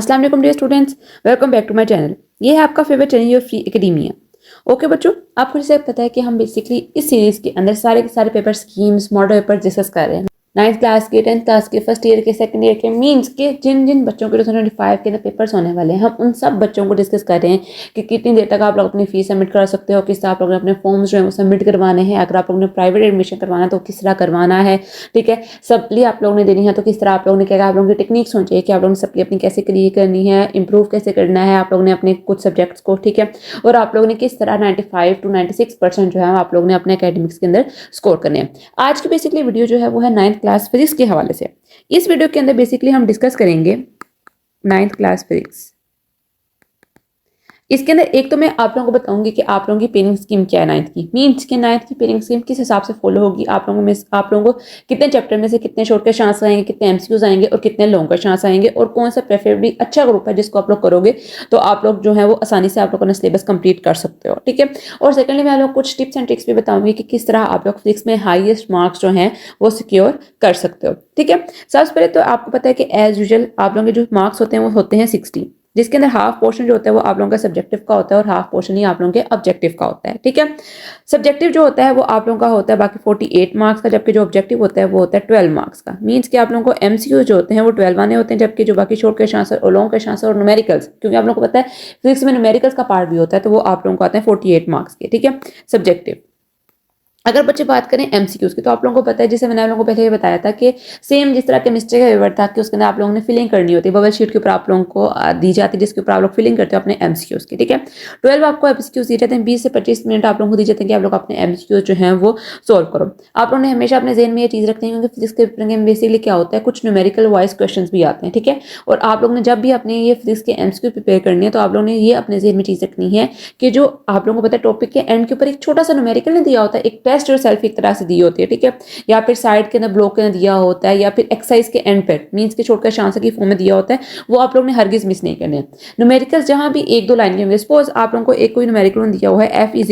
अस्सलाम वालेकुम dear students, welcome back to my channel. ये है आपका favourite channel your free academia. Okay बच्चों, आपको जैसे पता है कि हम बेसिकली इस सीरीज के अंदर सारे के सारे paper schemes model paper discuss कर रहे हैं। 9th क्लास के, 10th क्लास के, फर्स्ट ईयर के, सेकंड ईयर के, मीन्स के जिन जिन बच्चों के 2025 के अंदर पेपर्स होने वाले हैं, हम उन सब बच्चों को डिस्कस कर रहे हैं कि कितनी देर तक आप लोग अपनी फीस सबमिट कर सकते हो, किस तरह आप लोगों ने अपने फॉर्म्स जो है वो सबमिट करवाने हैं। अगर आप लोगों ने प्राइवेट एडमिशन करवाना है तो किस तरह करवाना है, ठीक है। सप्ली आप लोगों ने देनी है तो किस तरह आप लोगों ने क्या, आप लोगों की टेक्निक्स होनी चाहिए कि आप लोगों ने सप्ली अपनी कैसे क्लियर करनी है, इंप्रूव कैसे करना है आप लोगों ने अपने कुछ सब्जेक्ट्स को, ठीक है। और आप लोगों ने किस तरह 95 to 96% जो है आप लोगों ने अपने एकेडमिक्स के अंदर स्कोर करने हैं। आज की बेसिकली वीडियो जो है वो है 9th क्लास फिजिक्स के हवाले से। इस वीडियो के अंदर बेसिकली हम डिस्कस करेंगे 9th क्लास फिजिक्स। इसके अंदर एक तो मैं आप लोगों को बताऊंगी कि आप लोगों की पेनिंग स्कीम क्या है 9th की, मीन्स के 9th की पेनिंग स्कीम किस हिसाब से फॉलो होगी, आप लोगों को कितने चैप्टर में से कितने शॉर्ट के चांस आएंगे, कितने एमसीक्यूज आएंगे और कितने लॉन्ग का चांस आएंगे, और कौन सा प्रेफरेबली अच्छा ग्रुप है जिसको आप लोग करोगे तो आप लोग जो है वो आसानी से आप लोग अपना सिलेबस कंप्लीट कर सकते हो, ठीक है। और सेकेंडली मैं आप लोग कुछ टिप्स एंड ट्रिक्स भी बताऊंगी कि किस तरह आप लोग फिजिक्स में हाईएस्ट मार्क्स जो हैं वो सिक्योर कर सकते हो, ठीक है। सबसे पहले तो आपको पता है कि एज यूजुअल आप लोगों के जो मार्क्स होते हैं वो होते हैं 60, जिसके अंदर हाफ पोर्शन जो होता है वो आप लोगों का सब्जेक्टिव का होता है और हाफ पोर्शन ही आप लोगों के ऑब्जेक्टिव का होता है, ठीक है। सब्जेक्टिव जो होता है वो आप लोगों का होता है बाकी 48 मार्क्स का, जबकि जो ऑब्जेक्टिव होता है वो होता है 12 मार्क्स का। मीन्स कि आप लोगों को एमसीक्यू जो होते हैं वो 12 आने होते हैं, जबकि जो बाकी शॉर्ट क्वेश्चन आंसर और लॉन्ग क्वेश्चन आंसर और न्यूमेरिकल्स, क्योंकि आप लोगों को पता है फिजिक्स में न्यूमेरिकल्स का पार्ट भी होता है, तो वो आप लोगों को आते हैं 48 मार्क्स के, ठीक है, सब्जेक्टिव। अगर बच्चे बात करें एमसीक्यूज की, तो आप लोगों को पता है, जैसे मैंने आप लोगों को पहले ये बताया था कि सेम जिस तरह केमिस्ट्री का पेपर था कि उसके अंदर आप लोगों ने फिलिंग करनी होती है, बबल शीट के ऊपर आप लोगों को दी जाती है जिसके ऊपर आप लोग फिलिंग करते हो अपने एमसीक्यूज की, ठीक है। 12 आपको एमसीक्यूज दिए जाते हैं, 20 से 25 मिनट आप लोगों को दिए जाते हैं कि आप लोग अपने एमसीक्यूज जो है वो सोल्व करो। आप लोगों ने हमेशा अपने जेहन में ये चीज़ रखनी है, क्योंकि फिजिक्स के पेपर में बेसिकली क्या होता है, कुछ न्यूमेरिकल वाइज क्वेश्चन भी आते हैं, ठीक है। और आप लोग ने जब भी अपने ये फिजिक्स के एमसीक्यू प्रिपेयर करनी है तो आप लोगों ने ये अपने जेहन में चीज़ रखनी है कि जो आप लोगों को पता है टॉपिक के एंड के ऊपर एक छोटा सा न्यूमेरिकल नहीं दिया होता है, एक टेस्ट और सेल्फ एक तरह से दी होती है, ठीक है, या फिर साइड के अंदर ब्लॉक के अंदर दिया होता है, या फिर एक्सरसाइज के एंड पर मींस के छोड़कर आंसर की फॉर्म में दिया होता है, वो आप लोग ने हरगिज मिस नहीं करने। न्यूमेरिकल्स जहां भी एक दो लाइन के होंगे, सपोज आप लोगों को एक कोई न्यूमेरिकल दिया हुआ है F=ma,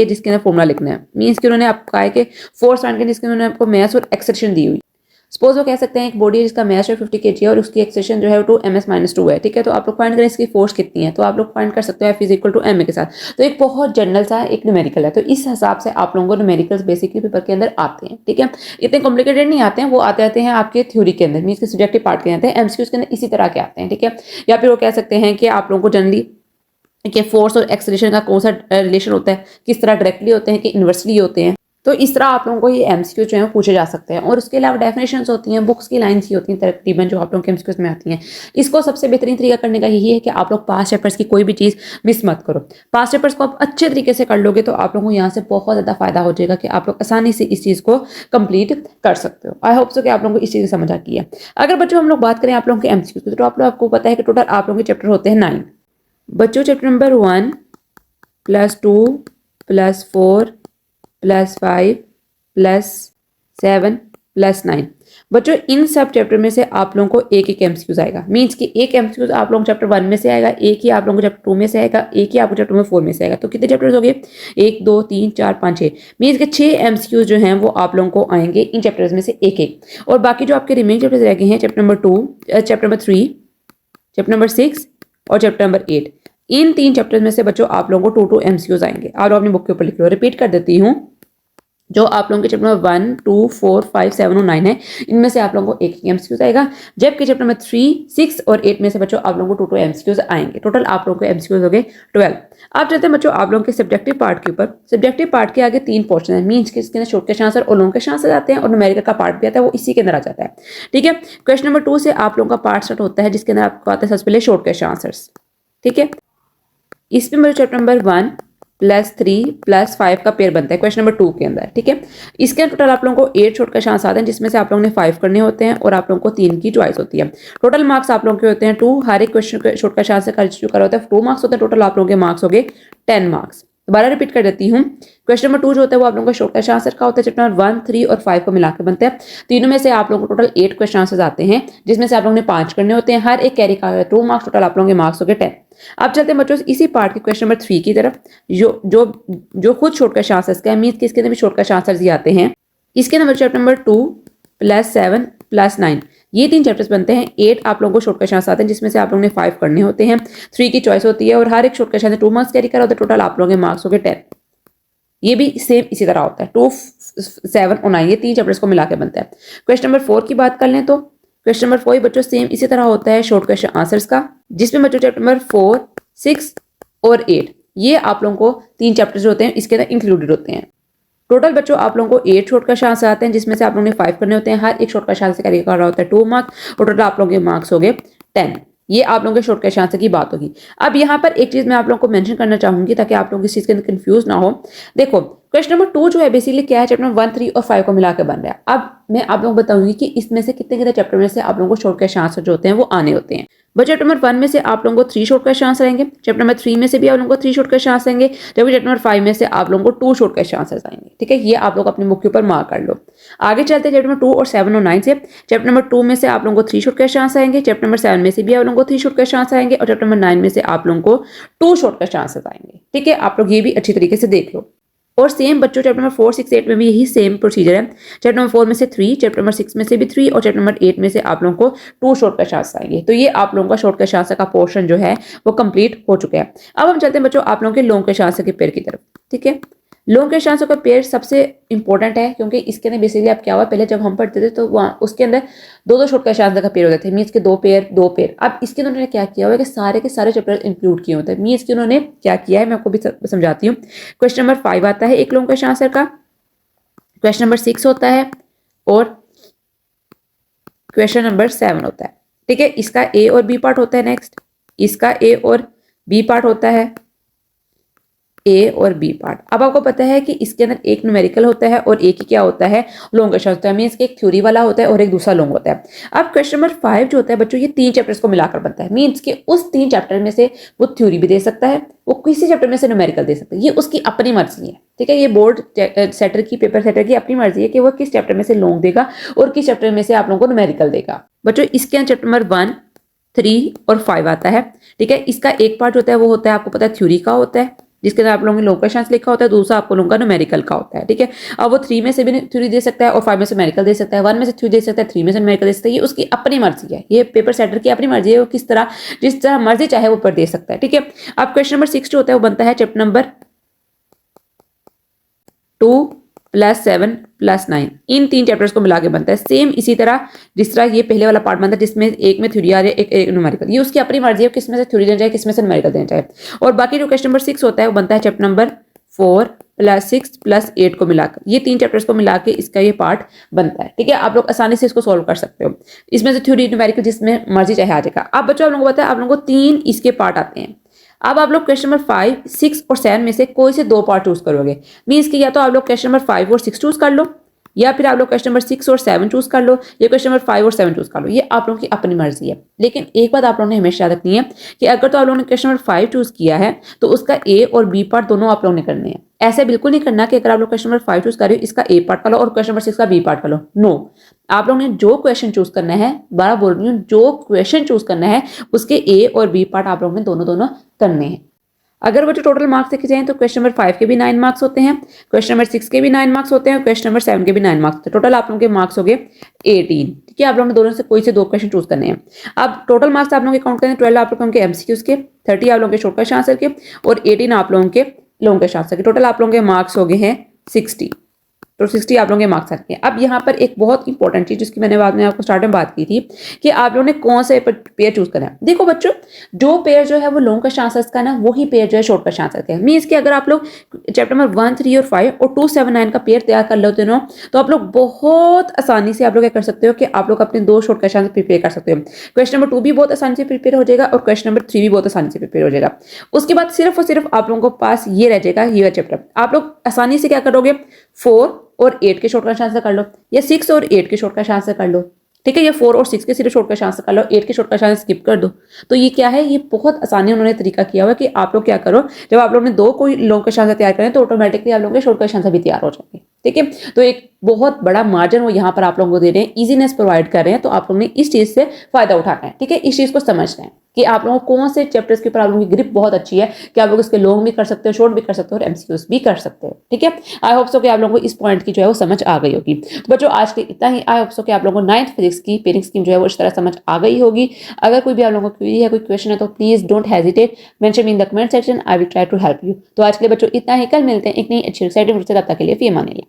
जिसके अंदर फॉर्मूला लिखना है, मींस कि उन्होंने आपको कहा है कि फोर्स के जिसके उन्होंने आपको मास और एक्सेलरेशन दी हुई। सपोज वो कह सकते हैं एक बॉडी है जिसका मास 50 kg है और उसकी एक्सेलरेशन जो है 2ms-2 है, ठीक है। तो आप लोग फाइंड करें इसकी फोर्स कितनी है, तो आप लोग फाइंड कर सकते हो F=ma के साथ। तो एक बहुत जनरल सा एक न्यूमेरिकल है, तो इस हिसाब से आप लोगों को न्यूमेरिकल्स बेसिकली पेपर के अंदर आते हैं, ठीक है। इतने कॉम्प्लिकेटेड नहीं आते हैं, वो आते हैं आपके थ्योरी के अंदर, मींस के सब्जेक्टिव पार्ट के आते हैं, एमसीक्यूज के अंदर इसी तरह के आते हैं, ठीक है। या फिर वो कह सकते हैं कि आप लोगों को जनरली कि फोर्स और एक्सेलरेशन का कौन सा रिलेशन होता है, किस तरह डायरेक्टली होते हैं कि इन्वर्सली होते हैं। तो इस तरह आप लोगों को ये एमसीक्यू जो है पूछे जा सकते हैं। और उसके अलावा डेफिनेशंस होती हैं, बुक्स की लाइन्स ही होती हैं तकरीबन जो आप लोगों के एमसीक्यूज में आती हैं। इसको सबसे बेहतरीन तरीका करने का यही है कि आप लोग पास्ट पेपर्स की कोई भी चीज़ मिस मत करो। पास्ट पेपर्स को आप अच्छे तरीके से कर लोगे तो आप लोगों को यहाँ से बहुत ज़्यादा फायदा हो जाएगा कि आप लोग आसानी से इस चीज़ को कंप्लीट कर सकते हो। आई होप सो कि आप लोगों को इस चीज़ की समझ आ गई है। अगर बच्चों हम लोग बात करें आप लोगों के एमसीक्यूज की, तो आप लोग आपको पता है कि टोटल आप लोगों के चैप्टर होते हैं 9 बच्चों। चैप्टर नंबर 1 +2 +4 +5 +7 +9 बच्चों, इन सब चैप्टर में से आप लोगों को एक एक एमसीक्यूज आएगा, मींस कि एक एमसीक्यूज आप लोगों को चैप्टर 1 में से आएगा, एक ही आप लोगों को चैप्टर 2 में से आएगा, एक ही आपको चैप्टर 4 में से आएगा। तो कितने चैप्टर्स हो गए, 1 2 3 4 5 6, मींस के 6 एमसीक्यूज जो हैं वो आप लोगों को आएंगे इन चैप्टर्स में से एक एक। और बाकी जो आपके रिमेनिंग चैप्टर्स रह गए हैं, chapter number 2, chapter number 3, chapter number 6 और चैप्टर नंबर 8, इन 3 चैप्टर्स में से बच्चों आप लोगों को 2 एमसीक्यूज आएंगे। आप लोग अपनी बुक के ऊपर लिख लो, रिपीट कर देती हूँ। जो आप लोगों के चैप्टर नंबर 1 2 4 5 7 और 9 है, इनमें से आप लोगों को एक एमसीक्यूज आएगा, जबकि चैप्टर नंबर 3 6 और 8 में से बच्चों आप लोगों को 2 एमसीक्यूज आएंगे। टोटल आप लोगों को एमसीक्यूज हो गए 12। आप चलते हैं बच्चों आप लोगों के सब्जेक्टिव पार्ट के ऊपर। सब्जेक्टिव पार्ट के आगे 3 पोर्शन है, मीन्स के इसके अंदर शॉर्ट के आंसर और लॉन्ग के आंसर आते हैं, और न्यूमेरिकल का पार्ट भी आता है, वो इसी के अंदर आ जाता है, ठीक है। क्वेश्चन नंबर 2 से आप लोगों का पार्ट स्टार्ट होता है, जिसके अंदर आपको आता है सबसे पहले शॉर्ट के आंसर्स, ठीक है। इसमें मेरे चैप्टर नंबर 1 +3 +5 का पेयर बनता है क्वेश्चन नंबर 2 के अंदर, ठीक है। इसके टोटल आप लोगों को 8 शॉर्ट का चांस आते हैं, जिसमें से आप लोगों ने 5 करने होते हैं और आप लोगों को 3 की चॉइस होती है। टोटल मार्क्स आप लोगों के होते हैं 2, हर एक क्वेश्चन शॉर्ट का चांस कर चुका होता है 2 मार्क्स होते हैं, टोटल आप लोगों के मार्क्स हो गए 10 मार्क्स। दोबारा रिपीट कर देती हूँ, क्वेश्चन नंबर 2 जो होता है वो आप लोगों का शॉर्ट का आंसर का होता है, चैप्टर नंबर 1 3 और 5 को मिलाकर बनते हैं। तीनों में से आप लोगों को टोटल 8 क्वेश्चन आंसर आते हैं, जिसमें से आप लोगों ने 5 करने होते हैं, हर एक कैरी का 2 मार्क्स, टोटल आप लोगों के मार्क्स हो गए 10। अब चलते हैं बच्चों इसी पार्ट के क्वेश्चन नंबर 3 की तरफ, जो खुद शॉर्ट का आंसर का है, मीन्स कि इसके अंदर भी शॉर्ट का आंसर ही आते हैं। इसके नंबर चैप्टर नंबर 2 +7 +9, ये 3 चैप्टर्स बनते हैं। 8 आप लोगों को शॉर्ट क्वेश्चन आते हैं जिसमें से आप लोगों ने 5 करने होते हैं, 3 की चॉइस होती है और हर एक शॉर्ट क्वेश्चन से 2 मार्क्स कैरी करा होता है। टोटल आप लोगों के मार्क्स हो गए 10। ये भी सेम इसी तरह होता है, 2, 7 और 9 ये 3 चैप्टर्स को मिला के बनता है। क्वेश्चन नंबर 4 की बात कर लें तो क्वेश्चन नंबर 4 बच्चों सेम इसी तरह होता है शॉर्ट क्वेश्चन आंसर्स का, जिसमें बच्चों चैप्टर नंबर 4, 6 और 8 ये आप लोगों को 3 चैप्टर्स जो होते हैं इसके अंदर इंक्लूडेड होते हैं। टोटल बच्चों आप लोगों को 8 शॉर्ट क्वेश्चन आंसर आते हैं जिसमें से आप लोगों ने 5 करने होते हैं। हर एक शॉर्ट क्वेश्चन आंसर कैरी कर रहा होता है 2 मार्क्स और टोटल आप लोगों के मार्क्स हो गए 10। ये आप लोगों के शॉर्ट क्वेश्चन आंसर की बात होगी। अब यहाँ पर एक चीज मैं आप लोगों को मेंशन करना चाहूंगी ताकि आप लोग इस चीज के अंदर कंफ्यूज ना हो। देखो क्वेश्चन नंबर 2 जो है बेसिकली क्या है, चैप्टर नंबर 1, 3 और 5 को मिलाकर बन रहा है। अब मैं आप लोगों को बताऊंगी कि इसमें से कितने कितने चैप्टर में से आप लोगों को शॉर्ट क्वेश्चन आंसर जो होते हैं वो आने होते हैं। बट चैप्टर नंबर 1 में से आप लोगों को 3 शॉर्ट क्वेश्चन आंसर आएंगे, चैप्टर नंबर 3 में से भी आप लोगों को 3 शॉर्ट क्वेश्चन आंसर आएंगे, जबकि चैप्टर नंबर 5 में से आप लोगों को 2 शॉर्ट क्वेश्चन आंसर आएंगे। ठीक है, ये आप लोग अपने बुक के ऊपर मार्क कर लो। आगे चलते हैं चैप्टर नंबर 2 और 7 और 9 से। चैप्टर नंबर 2 में से आप लोगों को 3 शॉर्ट क्वेश्चन आंसर आएंगे, चैप्टर नंबर 7 में से भी आप लोगों को 3 शॉर्ट क्वेश्चन आंसर आएंगे और चैप्टर नंबर 9 में से आप लोगों को 2 शॉर्ट क्वेश्चन आंसर आएंगे। ठीक है, आप लोग ये भी अच्छी तरीके से देख लो। और सेम बच्चों चैप्टर नंबर 4, 6, 8 में भी यही सेम प्रोसीजर है। चैप्टर नंबर 4 में से 3, चैप्टर नंबर 6 में से भी 3 और चैप्टर नंबर 8 में से आप लोगों को 2 शॉर्ट क्वेश्चन आंसर आएंगे। तो ये आप लोगों का शॉर्ट क्वेश्चन आंसर का पोर्शन जो है वो कंप्लीट हो चुका है। अब हम चलते हैं बच्चों आप लोगों के लॉन्ग क्वेश्चन आंसर के पेयर की तरफ। ठीक है, लॉन्ग क्वेश्चन आंसर का पेयर सबसे इंपॉर्टेंट है क्योंकि इसके अंदर बेसिकली अब क्या हुआ, पहले जब हम पढ़ते थे तो वहाँ उसके अंदर 2-2 शॉर्ट क्वेश्चन आंसर का पेयर होते थे, मीन्स के 2 पेयर 2 पेयर। अब इसके उन्होंने क्या किया हुआ है कि सारे के सारे चैप्टर इंक्लूड किए होते हैं। मीन्स के उन्होंने क्या किया है मैं आपको भी समझाती हूँ। क्वेश्चन नंबर 5 आता है एक लॉन्ग क्वेश्चन आंसर का, क्वेश्चन नंबर 6 होता है और क्वेश्चन नंबर 7 होता है। ठीक है, इसका ए और बी पार्ट होता है। नेक्स्ट इसका ए और बी पार्ट होता है, ए और बी पार्ट। अब आपको पता है कि इसके अंदर एक न्यूमेरिकल होता है और एक ही क्या होता है, लॉन्ग क्वेश्चन होता है। मीन्स एक थ्योरी वाला होता है और एक दूसरा लॉन्ग होता है। अब क्वेश्चन नंबर 5 जो होता है बच्चों ये 3 चैप्टर्स को मिलाकर बनता है। मीन्स के उस 3 चैप्टर में से वो थ्योरी भी दे सकता है, वो किसी चैप्टर में से न्यूमेरिकल दे सकता है, ये उसकी अपनी मर्जी है। ठीक है, ये बोर्ड सेटर की पेपर सेटर की अपनी मर्जी है कि वो किस चैप्टर में से लॉन्ग देगा और किस चैप्टर में से आप लोगों को न्यूमेरिकल देगा। बच्चों इसके अंदर चैप्टर नंबर 1, 3 और 5 आता है। ठीक है, इसका एक पार्ट होता है वो होता है आपको पता है थ्योरी का होता है, जिसके अंदर आप लोगों ने लॉन्ग क्वेश्चन लिखा होता है, दूसरा आपको लोगों का न्यूमेरिकल का होता है। ठीक है, अब वो 3 में से भी थ्योरी दे सकता है और 5 में से न्यूमेरिकल दे सकता है, 1 में से थ्योरी दे सकता है, 3 में से न्यूमेरिकल दे सकता है। ये उसकी अपनी मर्जी है, ये पेपर सेटर की अपनी मर्जी है, वो किस तरह जिस तरह मर्जी चाहे वो पर दे सकता है। ठीक है, अब क्वेश्चन नंबर 6 जो होता है वो बनता है चैप्टर नंबर 2 + 7 + 9 इन 3 चैप्टर्स को मिला के बनता है। सेम इसी तरह जिस तरह ये पहले वाला पार्ट बनता है जिसमें एक में थ्योरी आ रही है एक न्यूमेरिकल, ये उसकी अपनी मर्जी है किस में से थ्योरी देना चाहिए किस में से न्यूमेरिकल देना चाहिए। और बाकी जो क्वेश्चन नंबर 6 होता है वो बनता है चैप्टर नंबर 4 + 6 + 8 को मिलाकर, ये 3 चैप्टर्स को मिला के इसका ये पार्ट बनता है। ठीक है, आप लोग आसानी से इसको सोल्व कर सकते हो। इसमें से थ्योरी न्यूमेरिकल जिसमें मर्जी चाहे आ जाएगा। अब बच्चों आप लोगों को पता है आप लोगों को 3 इसके पार्ट आते हैं। अब आप लोग क्वेश्चन नंबर 5, 6 और 7 में से कोई से 2 पार्ट चूज करोगे। मीन्स कि या तो आप लोग क्वेश्चन नंबर 5 और 6 चूज कर लो, या फिर आप लोग क्वेश्चन नंबर 6 और 7 चूज कर लो, या क्वेश्चन नंबर 5 और 7 चूज कर लो। ये आप लोगों की अपनी मर्जी है। लेकिन एक बात आप लोगों ने हमेशा याद रखनी है कि अगर तो आप लोगों ने क्वेश्चन नंबर 5 चूज किया है तो उसका ए और बी पार्ट दोनों आप लोगों ने करने हैं। ऐसे बिल्कुल नहीं करना कि अगर आप लोग क्वेश्चन नंबर 5 चूज कर रहे हो इसका ए पार्ट कर लो और क्वेश्चन नंबर 6 का बी पार्ट कर लो। नो, आप लोगों ने जो क्वेश्चन चूज करना है, बार बोल रही हूँ, जो क्वेश्चन चूज करना है उसके ए और बी पार्ट आप लोगों ने दोनों करने हैं। अगर बच्चों टोटल मार्क्स देखे जाएं तो क्वेश्चन नंबर 5 के भी 9 मार्क्स होते हैं, क्वेश्चन नंबर 6 के भी 9 मार्क्स होते हैं और क्वेश्चन नंबर 7 के भी 9 मार्क्स होते हैं। टोटल आप लोगों के मार्क्स हो गए 18। ठीक है, आप लोगों ने दोनों से कोई से 2 क्वेश्चन चूज करने हैं। अब टोटल मार्क्स आप लोगों के काउंट करें, 12 आप लोगों के एमसीक्यूज के, 30 आप लोगों के शॉर्ट क्वेश्चन आंसर के और 18 आप लोगों के लॉन्ग क्वेश्चन आंसर के। टोटल आप लोगों के मार्क्स हो गए हैं 60। तो 60 आप लोगों के मार्क्स आते हैं। अब यहाँ पर एक बहुत इंपॉर्टेंट चीज जिसकी मैंने बाद में आपको स्टार्ट में बात की थी कि आप लोगों ने कौन से पेयर चूज करना है। देखो बच्चों, जो पेयर जो है वो लॉन्ग क्वेश्चन आंसर्स का ना वही पेयर जो है शॉर्ट क्वेश्चन आंसर का है। मीन्स कि अगर आप लोग चैप्टर नंबर 1, 3 और 5 और 2, 7, 9 का पेयर तैयार कर लेते हो तो आप लोग बहुत आसानी से आप लोग क्या कर सकते हो कि आप लोग अपने 2 शॉर्ट क्वेश्चन प्रिपेयर कर सकते हो। क्वेश्चन नंबर 2 भी बहुत आसानी से प्रिपेयर हो जाएगा और क्वेश्चन नंबर 3 भी बहुत आसानी से प्रिपेयर हो जाएगा। उसके बाद सिर्फ और सिर्फ आप लोगों को पास ये रह जाएगा ये चैप्टर। आप लोग आसानी से क्या करोगे, 4 और 8 के शॉर्ट क्वेश्चन आंसर कर लो, या 6 और 8 के शॉर्ट क्वेश्चन आंसर कर लो। ठीक है, ये 4 और 6 के सिर्फ शॉर्ट क्वेश्चन आंसर कर लो, 8 के शॉर्ट क्वेश्चन आंसर स्किप कर दो। तो ये क्या है, ये बहुत आसानी उन्होंने तरीका किया हुआ है कि आप लोग क्या करो, जब आप लोग ने 2 कोई लॉन्ग क्वेश्चन आंसर तैयार करें तो ऑटोमेटिकली आप लोगों के शॉर्ट क्वेश्चन आंसर भी तैयार हो जाएंगे। ठीक है, तो एक बहुत बड़ा मार्जिन वो यहाँ पर आप लोगों को दे रहे हैं, इजीनेस प्रोवाइड कर रहे हैं। तो आप लोगों ने इस चीज से फायदा उठाना है, ठीक है, इस चीज को समझना है कि आप लोगों को कौन से चैप्टर्स के ऊपर आप लोगों की ग्रिप बहुत अच्छी है कि आप लोग इसके लॉन्ग भी कर सकते हो, शॉर्ट भी कर सकते हो और एमसीक्यूज भी कर सकते हो, ठीक है। आई होप सो कि आप लोगों को इस पॉइंट की जो है वो समझ आ गई होगी। तो बच्चों आज के इतना ही। आई होप सो कि आप लोगों को 9th फिजिक्स की पेयरिंग स्कीम जो है वो इस तरह समझ आ गई होगी। अगर कोई भी आप लोगों को क्वेरी है, कोई क्वेश्चन है, तो please don't hesitate, mention me in the comment section, I will try to help you. तो आज के लिए बच्चों इतना ही, कल मिलते हैं एक नई अच्छी एक्साइटिंग वीडियो से, तब तक के लिए फी अमान अल्लाह।